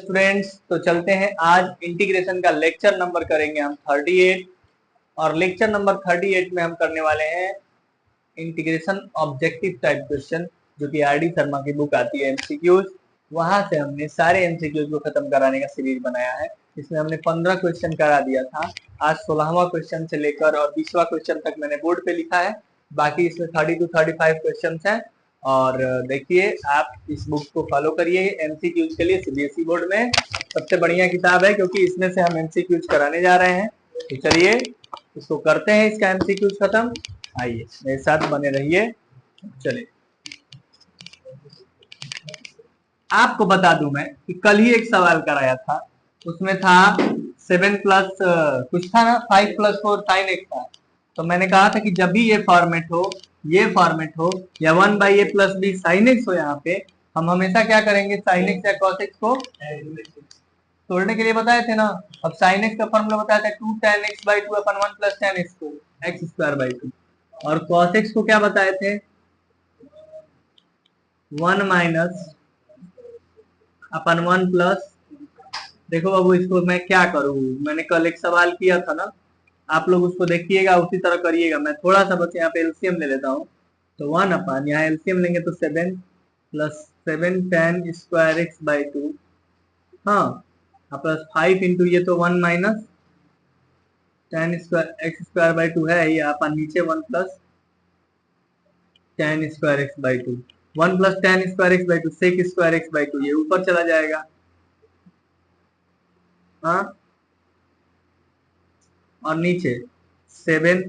Students, तो चलते हैं आज इंटीग्रेशन का लेक्चर नंबर करेंगे हम 38। और लेक्चर नंबर 38 में हम करने वाले हैं इंटीग्रेशन ऑब्जेक्टिव टाइप क्वेश्चन, जो कि आर डी शर्मा की बुक आती है एमसीक्यूज। वहां से हमने सारे एमसीक्यूज को खत्म कराने का सीरीज बनाया है। इसमें हमने 15 क्वेश्चन करा दिया था। आज 16वां क्वेश्चन से लेकर और 20वां क्वेश्चन तक मैंने बोर्ड पे लिखा है। बाकी इसमें 30 to 35 क्वेश्चन हैं। और देखिए, आप इस बुक को फॉलो करिए एमसीक्यूज के लिए। सीबीएसई बोर्ड में सबसे बढ़िया किताब है, क्योंकि इसमें से हम एमसीक्यूज कराने जा रहे हैं। तो चलिए इसको करते हैं, इसका एमसीक्यूज खत्म। आइए मेरे साथ बने रहिए। चलिए, आपको बता दूं मैं कि कल ही एक सवाल कराया था, उसमें था 7 प्लस कुछ था ना, 5 प्लस 4 साइन एक्स था। तो मैंने कहा था कि जब भी ये फॉर्मेट हो, ये फॉर्मेट हो, या 1/a plus B sine x हो, यहाँ पे हम हमेशा क्या करेंगे, साइन एक्स या कॉस एक्स को तोड़ने के लिए बताए थे ना। अब साइन एक्स का फॉर्मूला बताया था 2 tan x by 2 upon 1 plus tan x को x स्क्वायर बाई 2, और कॉस एक्स को क्या बताए थे, 1 माइनस अपन 1 प्लस। देखो बाबू, इसको मैं क्या करूं, मैंने कल एक सवाल किया था ना, आप लोग उसको देखिएगा, उसी तरह करिएगा। मैं थोड़ा सा बस यहाँ पे एलसीएम ले लेता हूँ। तो 1 अपन यहाँ एलसीएम लेंगे तो 7 plus 7 tan square x by 2, हाँ, प्लस 5 इंटू ये तो 1 minus tan square x square by 2 है, ये अपन नीचे 1 plus tan square x by 2, 1 plus tan square x by 2 sec square x by 2, ये ऊपर चला जाएगा, हाँ, और नीचे 7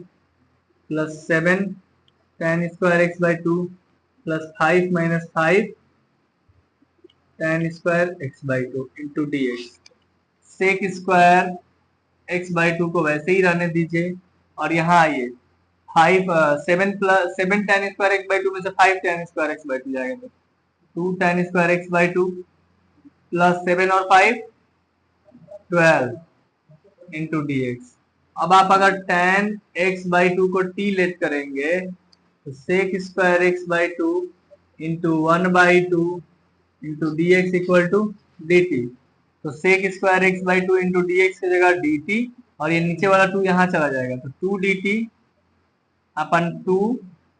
plus 7 tan square x by 2 plus 5 minus 5 tan square x by 2 into d x. Sec square x by 2 को वैसे ही रहने दीजिए, और यहाँ आइए 7 tan स्क्वायर एक्स बाई 2 में से 5 tan स्क्वायर एक्स बाई 2 जाएगा, तो 2 tan square x by 2 plus 7 और 5 12 इंटू डी एक्स। अब आप अगर tan x बाई 2 को t लेट करेंगे तो sec square x by 2 into 1 by 2 into d x equal to d t. तो sec square x by 2 into d x की जगह डी टी, और ये नीचे वाला 2 यहाँ चला जाएगा, तो 2 डी टी अपन 2,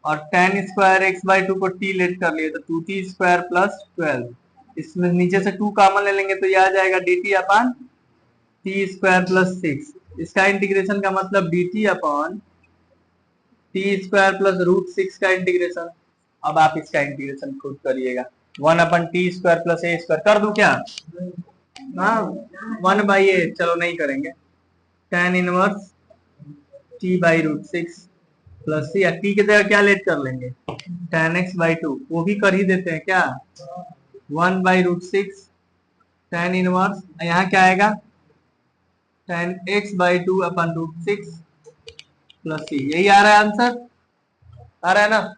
और tan स्क्वायर एक्स बाई 2 को t लेट कर लिए तो 2t स्क्वायर प्लस 12। इसमें नीचे से 2 कॉमन ले लेंगे तो ये आ जाएगा dt अपन टी स्क्वायर प्लस 6। इसका इंटीग्रेशन का मतलब dt upon t square plus root 6 का इंटीग्रेशन। अब आप इसका इंटीग्रेशन खुद करिएगा, 1 अपन टी स्क्वायर प्लस ए स्क्वायर कर दूं क्या, हाँ, 1 बाई ए, चलो नहीं करेंगे, tan inverse t by root 6 plus c, t की जगह क्या लेट कर लेंगे, tan x बाई 2, वो भी कर ही देते हैं क्या, 1 बाई रूट 6 tan इनवर्स, यहाँ क्या आएगा, tan x बाई 2 अपन रूट 6 प्लस सी, यही आ रहा है आंसर, आ रहा है ना।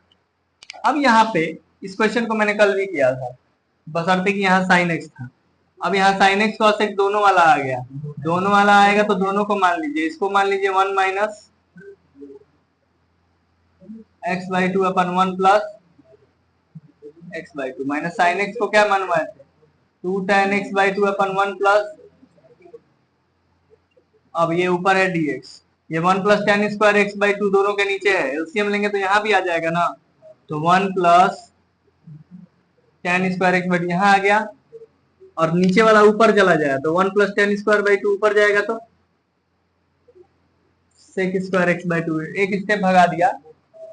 अब यहाँ पे इस क्वेश्चन को मैंने कल भी किया था, बशर्ते कि यहाँ साइन एक्स था। अब यहाँ साइन एक्स कॉस एक्स दोनों वाला आ गया, दोनों वाला आएगा तो दोनों को मान लीजिए, इसको मान लीजिए 1 minus x by 2 upon 1 plus x by 2, minus sine x को क्या मनवाए थे, 2 tan x by 2 upon 1 plus, अब ये ऊपर है dx, ये 1 plus tan square x by 2 दोनों के नीचे है, एलसीएम लेंगे तो यहाँ भी आ जाएगा ना, तो 1 plus tan square x by 2 यहाँ आ गया, और नीचे वाला ऊपर चला जाएगा, तो 1 प्लस tan स्क्वायर बाई 2 ऊपर जाएगा, तो सेक स्क्वायर एक्स बाई 2 एक स्टेप भगा दिया,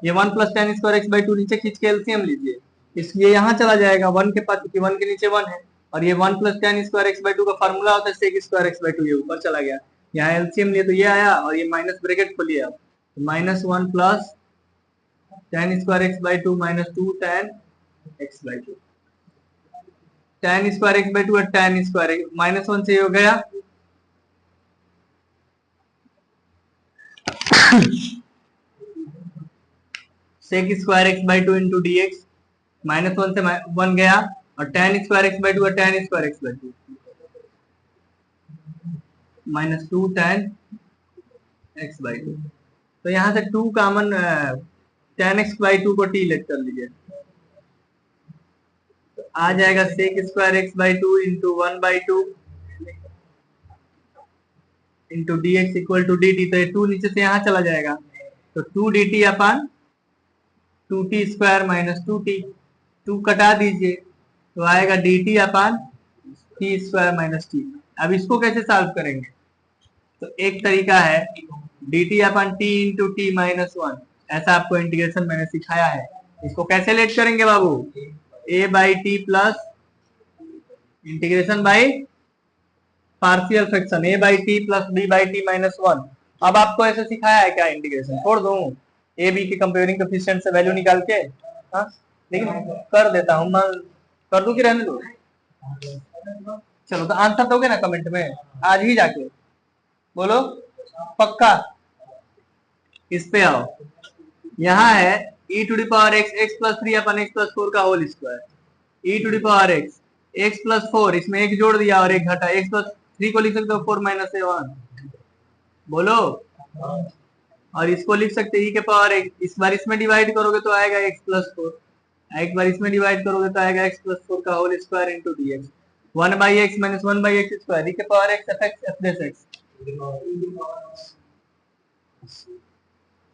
ये 1 plus tan square x by 2 नीचे खींच के एलसीएम लीजिए, इसलिए यहाँ चला जाएगा 1 के पास, क्योंकि 1 के नीचे 1 है, और ये 1 plus tan square x by 2 का फार्मूला होता है सेक स्क्वायर एक्स बाई 2, ये ऊपर चला गया, यहाँ एलसीएम लिए तो ये आया, और ये माइनस ब्रैकेट खोलिए आप, minus 1 plus tan square x by 2 minus 2 tan x by 2, tan square x by 2 और tan स्क्वायर माइनस 1 से हो गया, sec square x by 2 into d x, minus 1 से 1 गया, और tan स्क्वायर एक्स बाई 2 और tan square x by 2 minus 2 tan x by 2, तो यहाँ से 2 कॉमन, tan x बाई 2 को t लेट कर लीजिए, तो आ जाएगा sec square x by two into 1/2 into d x equal to d t. तो ये 2 नीचे से यहाँ चला जाएगा, तो 2 डी टी अपन 2t स्क्वायर माइनस 2t, 2 कटा दीजिए तो आएगा डी टी अपन टी स्क्वायर माइनस टी। अब इसको कैसे सॉल्व करेंगे? तो एक तरीका है डी टी अपन टी इंटू टी माइनस 1, ऐसा आपको इंटीग्रेशन मैंने सिखाया है। इसको कैसे लेट करेंगे बाबू? A by t plus integration by partial fraction A by t plus B by t minus 1। अब आपको ऐसे सिखाया है क्या इंटीग्रेशन? छोड़ दूं ए बी के कंपेयरिंग कोएफिशिएंट से वैल्यू निकाल के? हाँ लेकिन कर देता हूं, मैं कर दूं कि रहने दो? चलो तो आंसर दोगे ना कमेंट में आज ही जाके, बोलो पक्का। इस पे आओ, यहाँ है e to the power x x plus 3 अपन x प्लस 4 का whole square, e to the power x x plus 4, इसमें एक जोड़ दिया और एक घटा, x प्लस 3 को लिख सकते हो 4 माइनस ए 1, बोलो। और इसको लिख सकते e के पावर x, इस बार इसमें डिवाइड करोगे तो आएगा x प्लस 4, एक बार इसमें डिवाइड करोगे तो आएगा x प्लस 4 का whole square into d x, 1/x minus 1/x square, e के power x f x f dash x.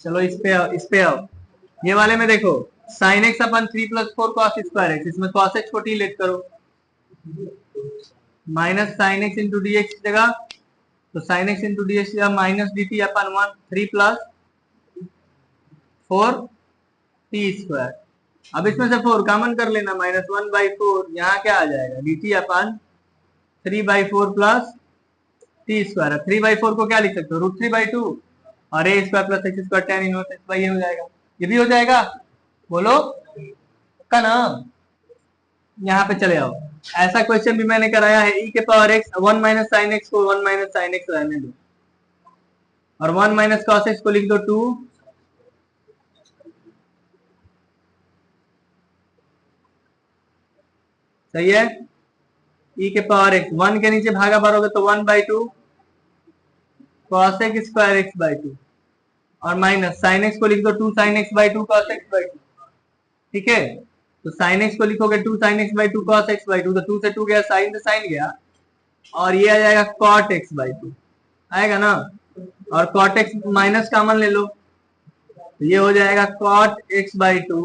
चलो इस पे आओ, ये वाले में देखो sin x अपन 3 प्लस 4 cos स्क्वायर x, इसमें cos x को t लेट करो, minus sin x into d x जगह, तो sin x into d x जगह माइनस डी टी अपन 3 प्लस 4 t स्क्वायर। अब इसमें से 4 कॉमन कर लेना, माइनस 1/4, यहाँ क्या आ जाएगा डी टी अपन 3/4 प्लस टी स्क्वायर। 3/4 को क्या लिख सकते हो? √3/2 और A square plus x square tan inverse x by A हो जाएगा, ये भी हो जाएगा, बोलो का नाम। यहाँ पे चले आओ, ऐसा क्वेश्चन भी मैंने कराया है, e के power x 1 minus sine x को 1 माइनस साइन एक्स रहने दो और 1 माइनस कॉस एक्स को लिख दो 2, सही है। e के पावर x 1 के नीचे भागा भरोगे तो 1/2 cos x square x by 2 और माइनस साइन एक्स को लिख दो 2 sin x by 2 cos x by 2, ठीक है। तो sin x को लिखोगे 2 sin x by 2 cos x by 2, तो 2 से 2 गया, साइन से साइन गया और ये आ जाएगा cot x बाई 2 आएगा ना, और cot x माइनस कॉमन ले लो तो ये हो जाएगा cot x by 2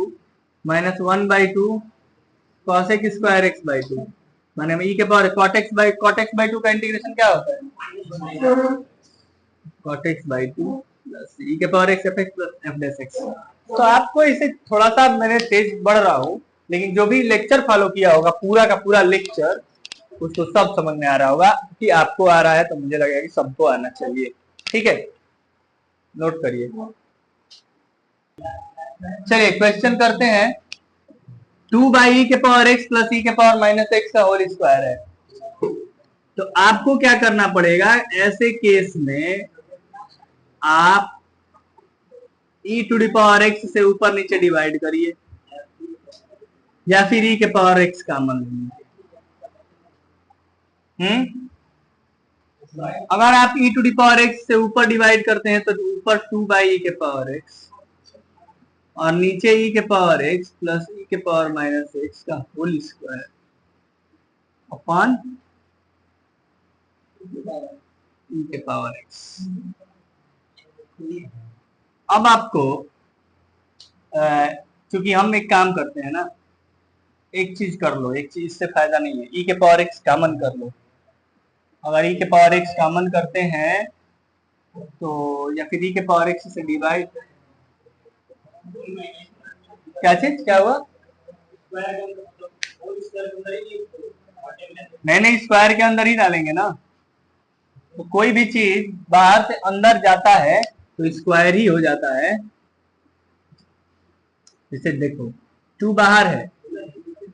minus 1/2 cos x square x by 2, माने e के पावर cot x बाई 2 का इंटीग्रेशन क्या होता है? cot x by 2 plus e के power x f x plus f dash x. तो आपको इसे थोड़ा सा मैंने तेज बढ़ रहा हूँ, लेकिन जो भी लेक्चर फॉलो किया होगा पूरा का पूरा लेक्चर, उसको सब समझ में आ रहा होगा कि आपको आ रहा है, तो मुझे लगेगा कि सबको आना चाहिए, ठीक है। नोट करिए, चलिए क्वेश्चन करते हैं। 2/e के पावर x प्लस e के पावर माइनस x का होल स्क्वायर है, तो आपको क्या करना पड़ेगा ऐसे केस में? आप e to the power x से ऊपर नीचे डिवाइड करिए या फिर e के पावर x कॉमन लीजिए। अगर आप e to the power x से ऊपर डिवाइड करते हैं तो ऊपर 2/e के पावर x और नीचे e के पावर x प्लस e के पावर माइनस x का होल स्क्वायर अपॉन e के पावर x। अब आपको क्योंकि हम एक काम करते हैं ना, एक चीज कर लो, एक चीज से फायदा नहीं है, e के पावर x कॉमन कर लो। अगर e के पावर x कॉमन करते हैं तो या फिर e के पावर x से डिवाइड, क्या चीज क्या हुआ? नहीं स्क्वायर के अंदर ही डालेंगे ना, तो कोई भी चीज बाहर से अंदर जाता है तो स्क्वायर ही हो जाता है। जैसे देखो 2 बाहर है,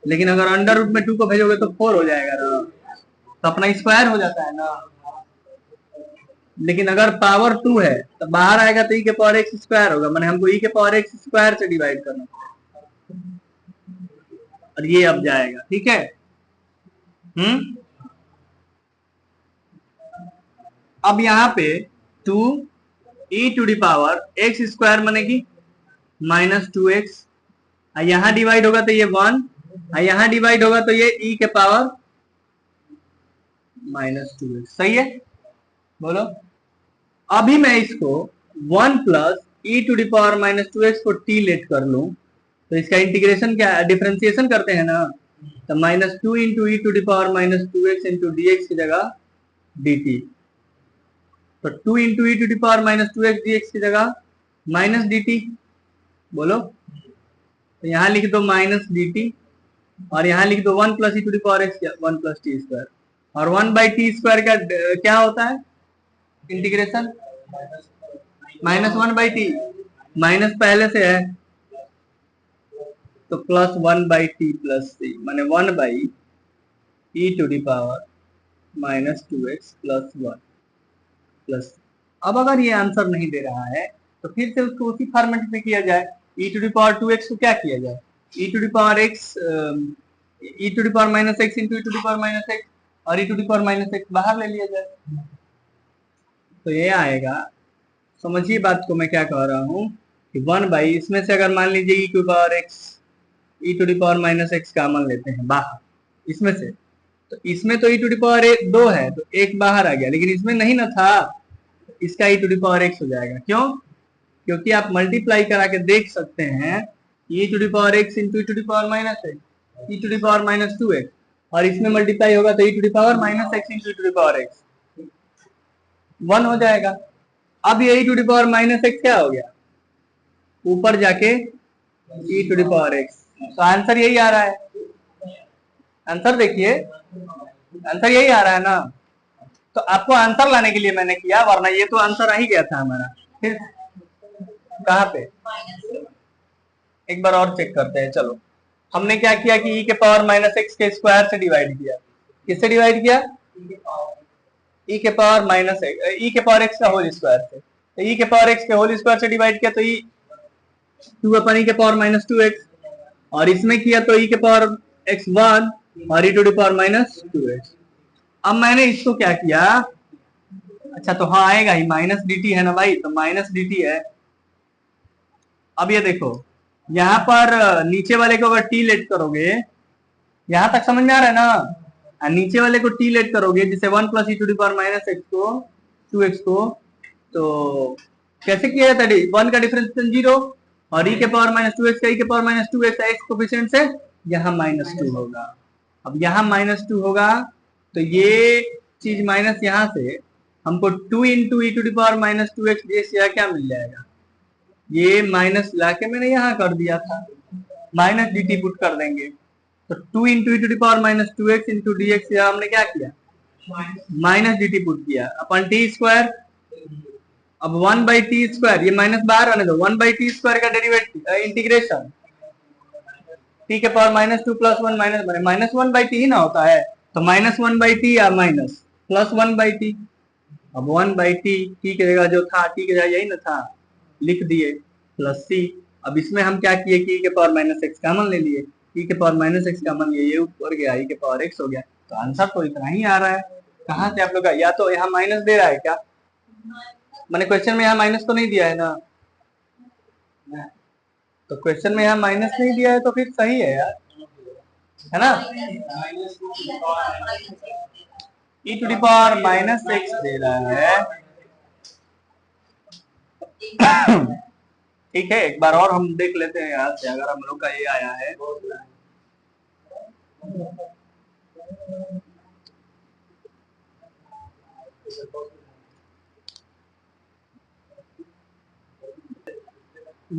लेकिन अगर अंडर रूट में 2 को भेजोगे तो 4 हो जाएगा ना, तो अपना स्क्वायर हो जाता है ना। लेकिन अगर पावर 2 है तो बाहर आएगा तो e के पावर x स्क्वायर होगा, मैंने हमको e के पावर x स्क्वायर से डिवाइड करना और ये अब जाएगा, ठीक है। अब यहाँ पे 2 e to the power x square माने की माइनस 2x, यहाँ डिवाइड होगा तो ये 1 यहाँ डिवाइड होगा तो ये e के पावर -2x, सही है। बोलो, अभी मैं इसको 1 plus e to the power -2x को t लेट कर लूं तो इसका इंटीग्रेशन क्या, डिफरेंशिएशन करते हैं ना, तो -2 into e to the power -2x into dx की जगह dt, तो 2 into e to the power -2x dx की जगह -dt। बोलो, तो यहाँ लिख दो -dt और यहाँ लिख दो 1 plus e to the power x 1 plus t square, और 1/t² का क्या होता है इंटीग्रेशन, -1/t, माइनस पहले से है तो +1/t प्लस c, माने 1/e to the power -2x plus 1 plus. अब अगर ये आंसर नहीं दे रहा है तो फिर से उसको उसी फॉर्मेट में किया जाए, e to the power 2x को क्या किया जाए, e to the power x, e to the power -x into e to the power -x, और e to the power -x बाहर ले लिया जाए तो ये आएगा। समझिए बात को मैं क्या कह रहा हूँ कि 1/, इसमें से अगर मान लीजिए e to the power x, e to the power -x common लेते हैं बाहर इसमें से, तो इसमें तो e टू दी पावर 2 है तो एक बाहर आ गया, लेकिन इसमें नहीं ना था, इसका e to the power x हो जाएगा। क्यों? क्योंकि आप मल्टीप्लाई करा के देख सकते हैं e to the power x into e to the power -x, e to the power -2x, और इसमें मल्टीप्लाई होगा तो e to the power -x into e to the power x 1 हो जाएगा। अब ये e to the power -x क्या हो गया, ऊपर जाके e to the power x, तो आंसर यही आ रहा है। आंसर देखिए, आंसर यही आ रहा है ना, तो आपको आंसर लाने के लिए मैंने किया, वरना ये तो आंसर आ ही गया था हमारा। फिर कहाँ पे, एक बार और चेक करते हैं। चलो, हमने क्या किया कि e के पावर -x के स्क्वायर से डिवाइड किया, किससे डिवाइड किया, e के पावर e के पावर x का होल स्क्वायर से, तो e के पावर x के होल स्क्वायर से डिवाइड किया तो 2/e के पावर -2x, और इसमें किया तो e के पावर x 1 और e to the power -2x। अब मैंने इसको क्या किया, अच्छा तो हाँ आएगा ही, -dt है ना भाई, तो -dt है। अब ये देखो, यहाँ पर नीचे वाले को अगर t लेट करोगे, यहां तक समझ में आ रहा है ना, नीचे वाले को t लेट करोगे जिसे 1 plus e to the power -x को 2x को, तो कैसे किया जाता है, 1 का डिफरेंशिएशन 0 और e के पावर -2x का e के पावर -2x x कोफिशिएंट से यहाँ -2 होगा। अब यहाँ -2 होगा तो ये चीज माइनस यहाँ से हमको 2 into e to the power -2x जैसे क्या मिल जाएगा, ये माइनस लाके मैंने यहाँ कर दिया था, -dt पुट कर देंगे तो 2 into e to the power -2x into dx, यहाँ हमने क्या किया, -dt पुट किया अपन t स्क्वायर। अब 1/t², ये माइनस बाहर आने दो, 1/t² का डेरिवेटिव इंटीग्रेशन t के पावर -2 प्लस 1 -1/t ही ना होता है, तो -1/t या माइनस +1/t। अब 1/t t की जगह जो था, t की जगह यही ना था, लिख दिए प्लस c। अब इसमें हम क्या किए कि e के पावर -x कॉमन ले लिए, e के पावर -x कॉमन लिए, ये ऊपर गया, e के पावर x हो गया, तो आंसर तो इतना ही आ रहा है। कहाँ से आप लोग का, या तो यहाँ माइनस दे रहा है क्या, मैंने क्वेश्चन में यहाँ माइनस तो नहीं दिया है ना, तो क्वेश्चन में यहाँ माइनस नहीं दिया है तो फिर सही है यार, है ना, e to the power -x दे रहा है। ठीक है, एक बार और हम देख लेते हैं यहाँ से, अगर हम लोग का ये आया है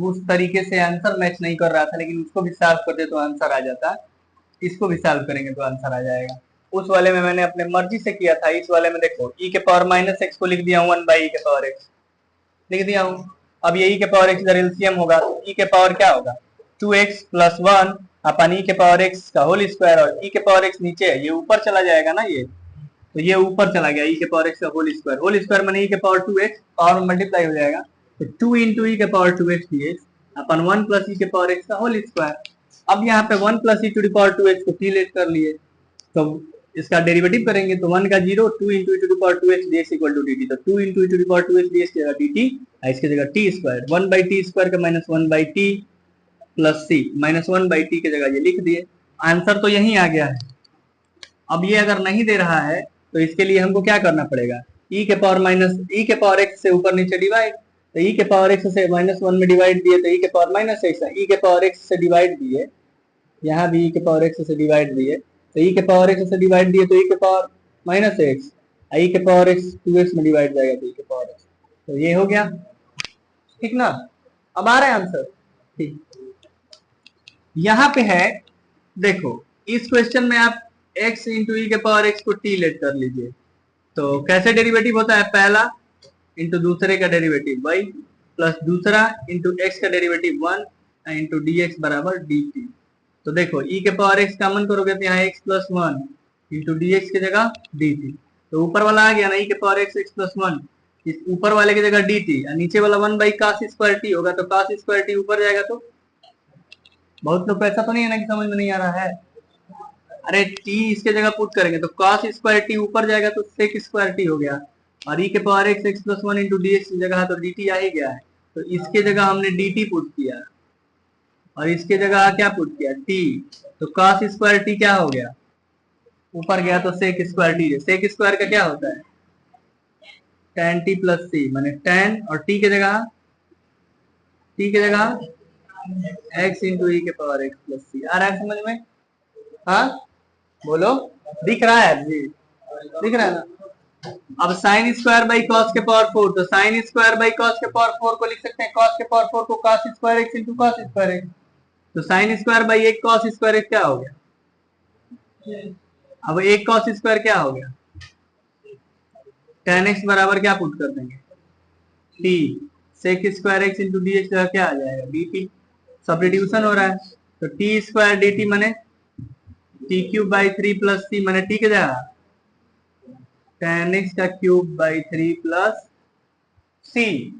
उस तरीके से आंसर मैच नहीं कर रहा था, लेकिन उसको भी सॉल्व कर दे तो आंसर आ जाता, इसको भी सॉल्व करेंगे तो आंसर आ जाएगा। उस वाले में मैंने अपने मर्जी से किया था, इस वाले में देखो e के पावर -x को लिख दिया हूँ 1/e के पावर x लिख दिया हूँ। अब ये e के पावर x इधर एलसीएम होगा तो e के पावर क्या होगा, 2x प्लस 1 अपन e के पावर x का होल स्क्वायर, और e के पावर x नीचे है, ये ऊपर चला जाएगा ना, ये तो ये ऊपर चला गया, e के पावर x का होल स्क्वायर माने e के पावर 2x, पावर मल्टीप्लाई हो जाएगा, तो 2 इंटू ई के पावर 2x dx अपन 1 प्लस ई के पावर x का होल स्क्वायर। अब यहाँ पे 1 plus e to the power 2x को t लेट कर लिए, तो इसका डेरिवेटिव करेंगे तो 1 का 0, 2 into e to the power 2x dx equal to dt, तो 2 into e to the power 2x dx की जगह dt, इसकी जगह t स्क्वायर, 1/t² का -1/t प्लस c, -1/t की जगह ये लिख दिए, आंसर तो यही आ गया है। अब ये अगर नहीं दे रहा है तो इसके लिए हमको क्या करना पड़ेगा, e के पावर x से ऊपर नीचे डिवाइड, तो e के पावर x से -1 में डिवाइड दिए तो e के पावर -x, e के पावर x से डिवाइड दिए, यहाँ भी e के पावर x से डिवाइड दिए तो e के पावर x से डिवाइड दिए तो e के पावर -x, e के पावर x 2x में डिवाइड जाएगा तो e के पावर x, तो ये हो गया, ठीक ना। अब आ रहा है आंसर, ठीक। यहाँ पे है, देखो इस क्वेश्चन में आप x इंटू ई के पावर x को t लेट कर लीजिए, तो कैसे डेरिवेटिव होता है, पहला इंटू दूसरे का डेरिवेटिव y प्लस दूसरा इंटू x का डेरिवेटिव 1 इंटू डी एक्स बराबर डी टी। तो देखो e के पावर x कॉमन करोगे तो यहाँ x plus 1 into d x की जगह डी टी, तो ऊपर वाला आ गया ना e के पावर x प्लस 1, इस ऊपर वाले की जगह डी टी, नीचे वाला 1 बाई कास स्क्वायर टी होगा, तो कास स्क्वायर टी ऊपर जाएगा। तो बहुत लोग को ऐसा तो नहीं है ना कि समझ में नहीं आ रहा है, अरे t इसके जगह पुट करेंगे तो cos स्क्वायर टी ऊपर जाएगा तो sec स्क्वायर टी हो गया, और e के power x plus 1 into d x की जगह तो dt आ ही गया है, तो इसके जगह हमने dt पुट किया और इसके जगह क्या पुट किया t, तो cos स्क्वायर टी क्या हो गया, ऊपर गया तो sec square T, sec square का क्या होता है tan t प्लस सी, माने tan और t के जगह x इंटू ई के पावर x प्लस सी। आ रहा है समझ में, हाँ बोलो, दिख रहा है जी, दिख रहा है ना। अब साइन स्क्वायर बाई कॉस के पावर 4, तो साइन स्क्वायर बाई कॉस के पावर 4 को लिख सकते हैं कॉस के पावर 4 को cos square x into cos square x, तो साइन स्क्वायर बाई एक कॉस स्क्वायर एक्स क्या हो गया, अब एक कॉस स्क्वायर क्या हो गया, tan x बराबर क्या पुट कर देंगे t, sec square x into d x क्या आ जाएगा dt, सब्स्टिट्यूशन हो रहा है, तो t स्क्वायर dt माने t cube by 3 plus C, मैंने टी के जगह tan x का क्यूब बाई 3 प्लस सी,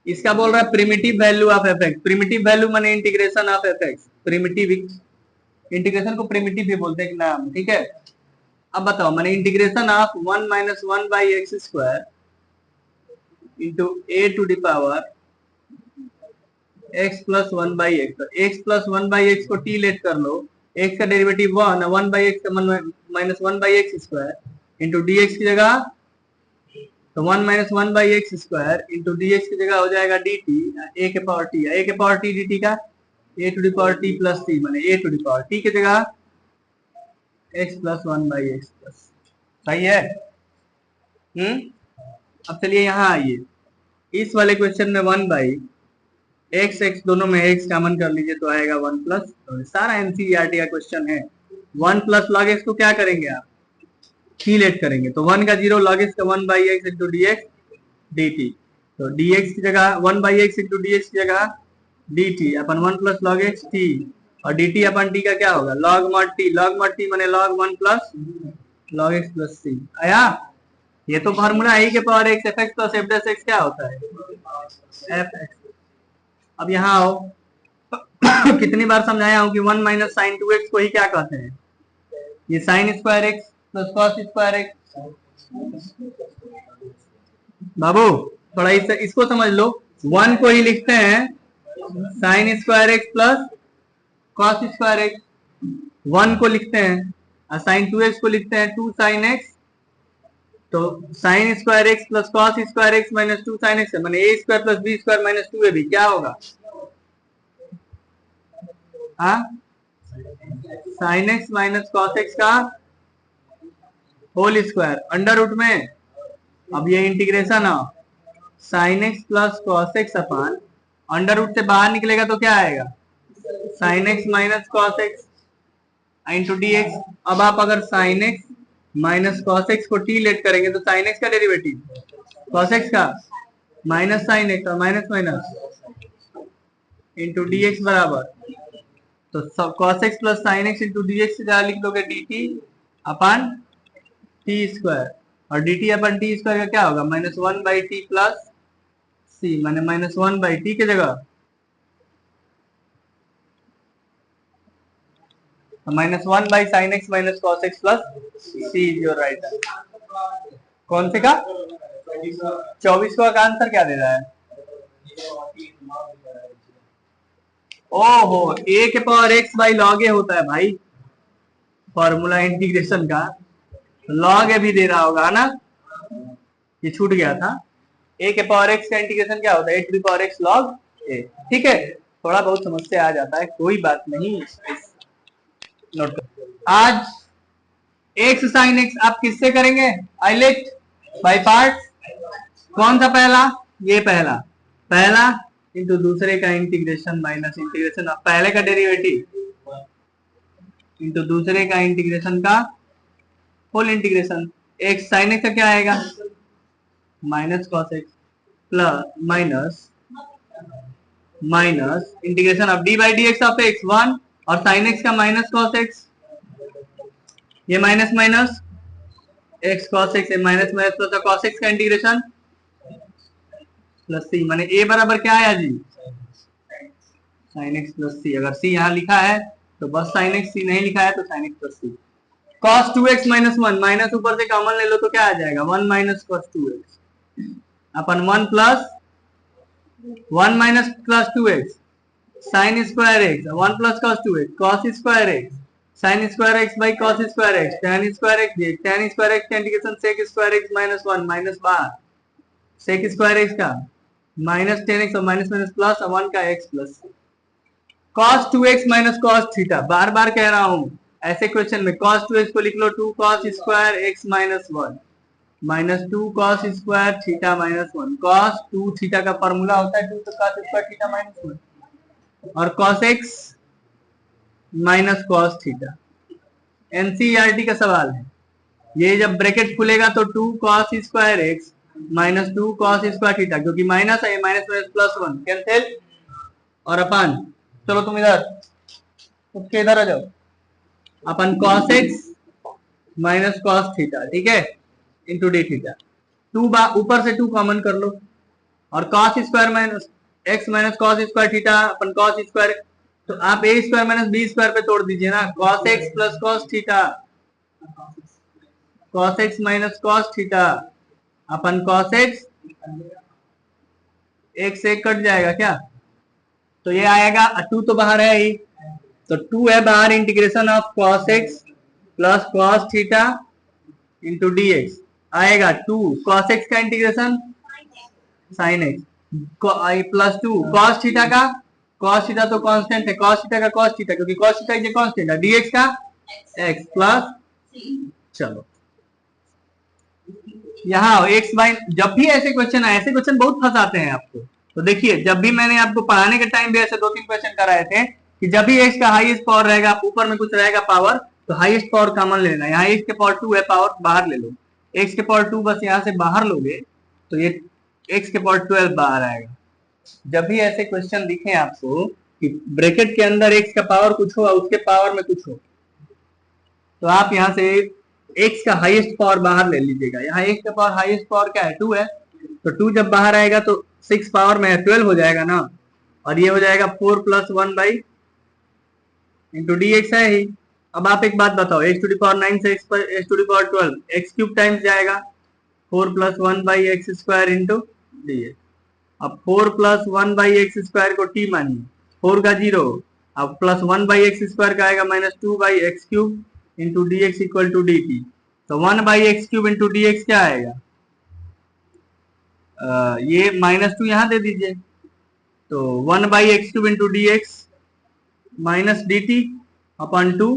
इसका बोल रहा है primitive value of f x, primitive value माने integration of f x, primitive integration को प्रिमिटिव भी बोलते हैं नाम, ठीक है। अब बताओ मैंने integration of 1 minus 1 by x square into A to the power x plus 1 by x, तो x प्लस 1 बाई एक्स को t लेट कर लो, x का derivative 1 by x minus 1 by x square into d x की जगह, तो 1 minus 1 by x square into d x की जगह हो जाएगा डी टी, ए के पावर टी, ए के पावर टी डी टी का A to the power t plus t, माने A to the power t की जगह x plus 1 by x plus, सही है। अब चलिए यहाँ आइए, इस वाले क्वेश्चन में 1 बाई एक्स एक्स दोनों में एक्स कॉमन कर लीजिए तो आएगा 1 प्लस, तो सारा एनसीईआरटी का क्वेश्चन है। 1 प्लस लॉग एक्स को क्या करेंगे आप, थी लेट करेंगे, तो 1 का 0 लॉग एक्स का 1 by x into d x d t, तो डी एक्स की जगह 1 by x into d x की जगह डी टी अपन 1 प्लस लॉग एक्स टी, और डी टी अपन टी का क्या होगा log mod t, log mod t माने log 1 plus log x plus सी। आया, ये तो फॉर्मूला है के power x f x plus f dash x क्या होता है एफ एक्स। अब यहाँ आओ कितनी बार समझाया हूँ कि 1 माइनस साइन 2x को ही क्या कहते हैं, ये sine square x plus cos square x. बाबू थोड़ा इसको समझ लो, 1 को ही लिखते हैं sine square x plus cos square x, 1 को लिखते हैं, और साइन 2x को लिखते हैं 2 साइन एक्स, तो sine square x plus cos square x minus 2 sine x, माने a square plus b square minus 2ab क्या होगा, हाँ sine x minus cos x का होल स्क्वायर अंडर रूट में। अब ये इंटीग्रेशन है sine x plus cos x upon under root से बाहर निकलेगा तो क्या आएगा sine x minus cos x into d x. अब आप अगर sign x minus cos x को टी लेट करेंगे तो साइन एक्स का डेरिवेटिव कॉस एक्स का माइनस साइन एक्स और minus minus into d x बराबर, तो cos x plus sine x into d x जहाँ लिख दोगे डी टी अपन टी स्क्वायर, और डी टी अपन टी स्क्वायर का क्या होगा minus 1 by t plus c, माने माइनस 1 बाई टी के जगह minus 1 by sine x minus cos x plus c is your right answer. कौन से का 24 का आंसर क्या दे रहा है, ओहो ए के पावर एक्स बाई लॉग ए होता है भाई, फॉर्मूला इंटीग्रेशन का, लॉग ए भी दे रहा होगा ना, ये छूट गया था। ए के पावर एक्स का इंटीग्रेशन क्या होता है, a to the power x log a. ठीक है, थोड़ा बहुत समस्या आ जाता है, कोई बात नहीं, नोट कर। आज एक्स साइन एक्स आप किससे करेंगे, आइलेट बाय पार्ट। कौन सा पहला, ये पहला इंटू दूसरे का इंटीग्रेशन माइनस इंटीग्रेशन ऑफ पहले का डेरिवेटिव इंटू दूसरे का इंटीग्रेशन का whole integration. X sine x का क्या आएगा, minus cos x plus minus integration of d by d x of x 1 और साइन एक्स का माइनस कॉस एक्स, ये minus minus x cos x minus minus plus cos x का integration plus c, माने a बराबर क्या आया जी, sine x plus c. अगर सी यहाँ लिखा है तो बस साइन एक्स, सी नहीं लिखा है तो साइन एक्स प्लस सी। कॉस 2x माइनस 1, माइनस ऊपर से कॉमन ले लो तो क्या आ जाएगा, 1 minus cos 2x upon 1 minus plus 2x sine square x 1 plus cos 2x cos square x sine square x by cos square x tan square x tan square x का integration sec square x minus 1 minus बाहर sec square x का minus 10x और minus minus plus 1 का x plus cos 2x minus cos theta. बार बार कह रहा हूं ऐसे क्वेश्चन में cos 2x को लिख लो 2 cos square x minus 1 minus 2 cos square theta minus 1। cos 2 theta का फॉर्मूला होता है 2 तो cos स्क्वायर थीटा माइनस 1 और cos x minus cos theta. NCERT का सवाल है, ये जब ब्रैकेट खुलेगा तो 2 cos square x minus 2 cos square theta, क्योंकि माइनस है माइनस माइनस प्लस 1 कैंसिल और अपन, चलो तुम इधर उसके इधर आ जाओ, अपन cos x minus cos theta, ठीक है, इंटू डी थीटा। 2 ऊपर से 2 कॉमन कर लो और cos square minus x minus cos square theta upon cos square, तो आप a square minus b square पे तोड़ दीजिए ना, cos x plus cos theta cos x minus cos theta upon cos x एक से एक कट जाएगा क्या, तो ये आएगा 2 तो बाहर है ही, तो 2 है बाहर, integration of cos x plus cos theta into d x आएगा 2 cos x का integration sin x plus 2 cos theta का, cos थीटा तो कांस्टेंट है, cos थीटा का cos थीटा, क्योंकि cos थीटा ये कांस्टेंट है, dx का x प्लस, चलो यहाँ x बाई, जब भी ऐसे क्वेश्चन आए, ऐसे क्वेश्चन बहुत फंसाते हैं आपको। तो देखिए जब भी मैंने आपको पढ़ाने के टाइम भी ऐसे 2-3 क्वेश्चन कराए थे कि जब भी x का हाईएस्ट पावर रहेगा, ऊपर में कुछ रहेगा पावर, तो हाईएस्ट पावर कॉमन लेना। यहाँ x के पावर 2 है, पावर बाहर ले लो, x के पावर 2 बस यहाँ से बाहर लोगे तो ये x के पावर 12 बाहर आएगा। जब भी ऐसे क्वेश्चन दिखे आपको कि ब्रैकेट के अंदर x का पावर कुछ हो और उसके पावर में कुछ हो, तो आप यहाँ से x का हाईएस्ट पावर बाहर ले लीजिएगा। यहाँ x का पावर हाईएस्ट पावर क्या है, 2 है, तो 2 जब बाहर आएगा तो 6 पावर में है 12 हो जाएगा ना, और ये हो जाएगा 4 plus 1 by into d x है ही। अब आप एक बात बताओ, x टू दी पावर 9 से x to the power 12 x cube times जाएगा 4 plus 1 by x square into d x. अब 4 प्लस 1 बाई एक्स स्क्वायर को t मानिए, 4 का 0, अब प्लस 1 बाई एक्स स्क्वायर का आएगा minus 2 by x cube into d x equal to d t. तो 1 by x cube into d x क्या आएगा, ये माइनस 2 यहाँ दे दीजिए, तो 1 by x cube into d x minus d t upon 2,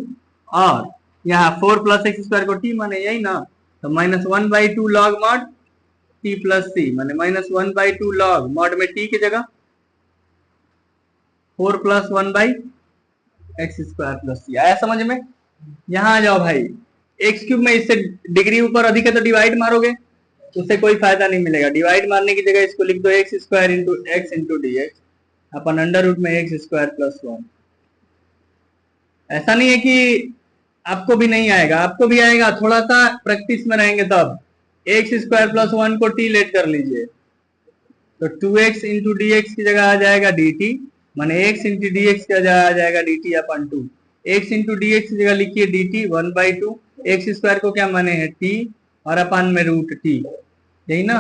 और यहाँ 4 प्लस एक्स स्क्वायर को t माने यही ना, तो minus 1 by 2 log mod t plus c, माने माइनस 1 बाई 2 लॉग मॉड में t की जगह 4 plus 1 by x square plus सी। आया समझ में? यहाँ आ जाओ भाई, एक्स क्यूब में इससे डिग्री ऊपर अधिक है तो डिवाइड मारोगे, उससे कोई फायदा नहीं मिलेगा। डिवाइड मारने की जगह इसको लिख दो x square into x into d x upon under root में एक्स स्क्वायर प्लस 1। ऐसा नहीं है कि आपको भी नहीं आएगा, आपको भी आएगा, थोड़ा सा प्रैक्टिस में रहेंगे तब। एक्स स्क्वायर प्लस 1 को टी लेट कर लीजिए, तो 2x इंटू डी एक्स की जगह आ जाएगा डी टी, माने x इंटू डी एक्स की जगह आ जाएगा डी टी अपन 2। x इंटू डी एक्स की जगह लिखिए D T 1 by 2, x square को क्या माने है t और अपन में रूट t, यही ना?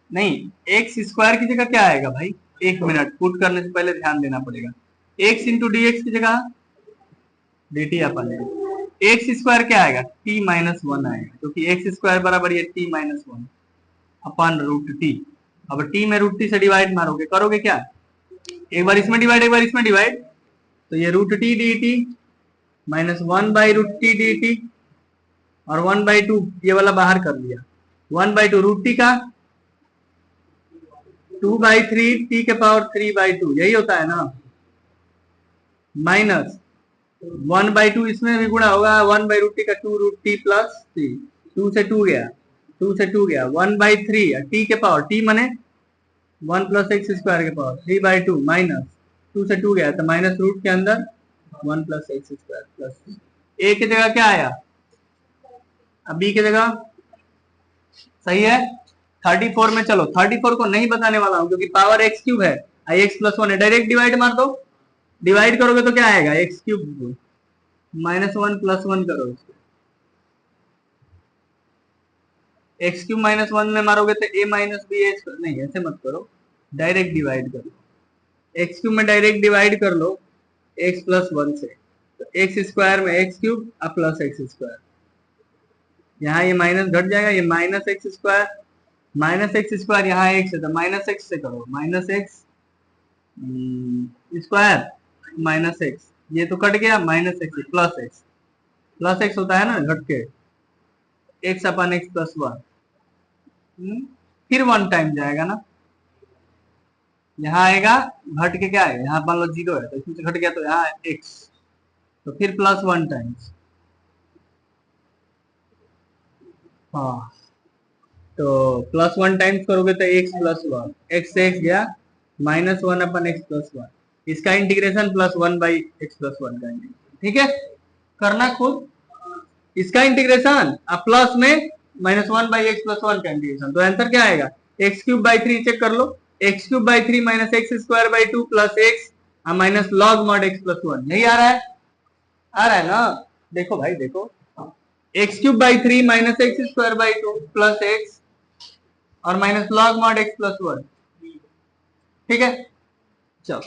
नहीं, एक्स स्क्वायर की जगह क्या आएगा भाई, 1 मिनट पुट करने से पहले ध्यान देना पड़ेगा। x इंटू डी एक्स की जगह dt अपन एक्स स्क्वायर क्या आएगा, t माइनस वन आएगा, क्योंकि एक्स स्क्वायर बराबर ये t माइनस वन अपन रूट टी। अब t में रूट टी से डिवाइड मारोगे, करोगे क्या, एक बार इसमें डिवाइड एक बार इसमें डिवाइड, तो ये root t d t minus one by root t d t और वन बाई टू ये वाला बाहर कर लिया, one by two root t का टू बाई थ्री टी के पावर थ्री बाई टू, यही होता है ना, माइनस वन बाई टू इसमें भी गुणा होगा, वन बाई रूट टी का two root t plus three, two से टू गया, टू से टू गया, वन बाई थ्री टी के पावर, टी मने वन प्लस एक्स स्क्वायर के power three by two minus two से टू गया तो माइनस रूट के अंदर one plus x square plus a की जगह क्या आया, अब बी की जगह, सही है। 34 में चलो 34 को नहीं बताने वाला हूं क्योंकि पावर एक्स क्यूब है, आई एक्स प्लस वन है, डायरेक्ट डिवाइड मार दो, डिवाइड करोगे तो क्या आएगा, x cube minus one plus one करो, एक्स क्यूब माइनस वन में मारोगे तो ए माइनस बी एक्स, नहीं ऐसे मत करो, डायरेक्ट डिवाइड कर लो, एक्स क्यूब में डायरेक्ट डिवाइड कर लो एक्स प्लस वन से, तो एक्स स्क्वायर में एक्स क्यूब और प्लस एक्स स्क्वायर, यहाँ ये माइनस घट जाएगा, ये माइनस एक्स स्क्वायर यहाँ एक्स है तो माइनस एक्स से करो, minus x square minus x, ये तो कट गया, माइनस एक्स प्लस एक्स होता है ना घट के, x upon x plus one, फिर वन टाइम जाएगा ना, यहाँ आएगा घट के क्या है, यहाँ मान लो जीरो है तो इसमें से घट गया तो यहाँ एक्स, तो फिर प्लस वन टाइम्स, हाँ तो प्लस वन टाइम्स करोगे तो एक्स प्लस वन, एक्स से एक्स गया minus one upon x plus one, इसका integration plus one by x plus one का इंटीग्रेशन, ठीक है करना खुद, इसका इंटीग्रेशन अब प्लस में minus one by x plus one का इंटीग्रेशन, तो आंसर क्या आएगा, x cube by three, check कर लो, x cube by three minus x square by two plus x minus log mod x plus one, यही आ रहा है ना, देखो भाई देखो, x cube by three minus x square by two plus x और minus log mod x plus one, ठीक है। चलो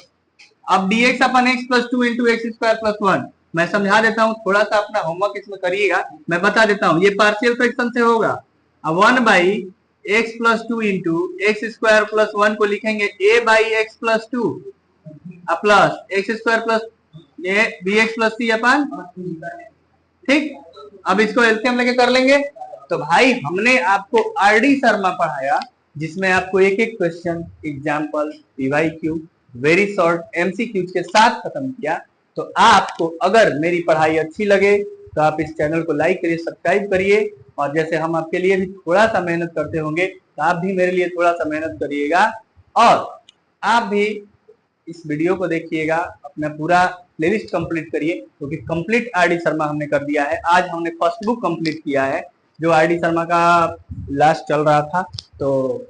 अब dx upon x plus two into x square plus one, मैं समझा देता हूं, थोड़ा सा अपना होमवर्क इसमें करिएगा, मैं बता देता हूं, ये पार्शियल फ्रैक्शन से होगा, अब one by x plus two into x square plus one को लिखेंगे a by x plus two plus x square plus b x plus c upon, ठीक। अब इसको एलसीएम लेके कर लेंगे, तो भाई हमने आपको आरडी शर्मा पढ़ाया जिसमें आपको एक एक question example PYQ very short MCQs के साथ खत्म किया। तो आपको अगर मेरी पढ़ाई अच्छी लगे तो आप इस चैनल को लाइक करिए, सब्सक्राइब करिए, और जैसे हम आपके लिए भी थोड़ा सा मेहनत करते होंगे तो आप भी मेरे लिए थोड़ा सा मेहनत करिएगा, और आप भी इस वीडियो को देखिएगा, अपना पूरा प्लेलिस्ट कंप्लीट करिए, क्योंकि कंप्लीट आरडी शर्मा हमने कर दिया है। आज हमने फर्स्ट बुक कंप्लीट किया है, जो आरडी शर्मा का लास्ट चल रहा था, तो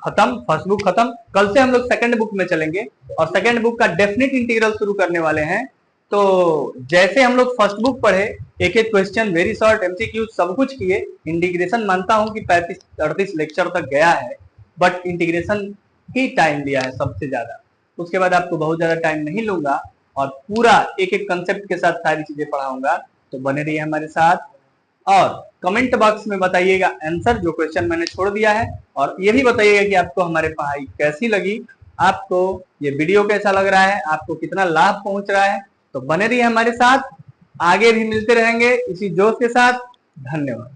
खत्म, फर्स्ट बुक खत्म। कल से हम लोग सेकंड बुक में चलेंगे और सेकंड बुक का डेफिनेट इंटीग्रल शुरू करने वाले हैं। तो जैसे हम लोग फर्स्ट बुक पढ़े, एक एक क्वेश्चन वेरी शॉर्ट एमसीक्यू सब कुछ किए, इंटीग्रेशन मानता हूं कि 35-38 लेक्चर तक गया है, बट इंटीग्रेशन ही टाइम लिया है सबसे ज्यादा। उसके बाद आपको बहुत ज्यादा टाइम नहीं लूंगा और पूरा एक एक कंसेप्ट के साथ सारी चीजें पढ़ाऊंगा, तो बने रहिए हमारे साथ। और कमेंट बॉक्स में बताइएगा आंसर जो क्वेश्चन मैंने छोड़ दिया है, और ये भी बताइएगा कि आपको हमारे पढ़ाई कैसी लगी, आपको ये वीडियो कैसा लग रहा है, आपको कितना लाभ पहुंच रहा है। तो बने रहिए हमारे साथ, आगे भी मिलते रहेंगे इसी जोश के साथ। धन्यवाद।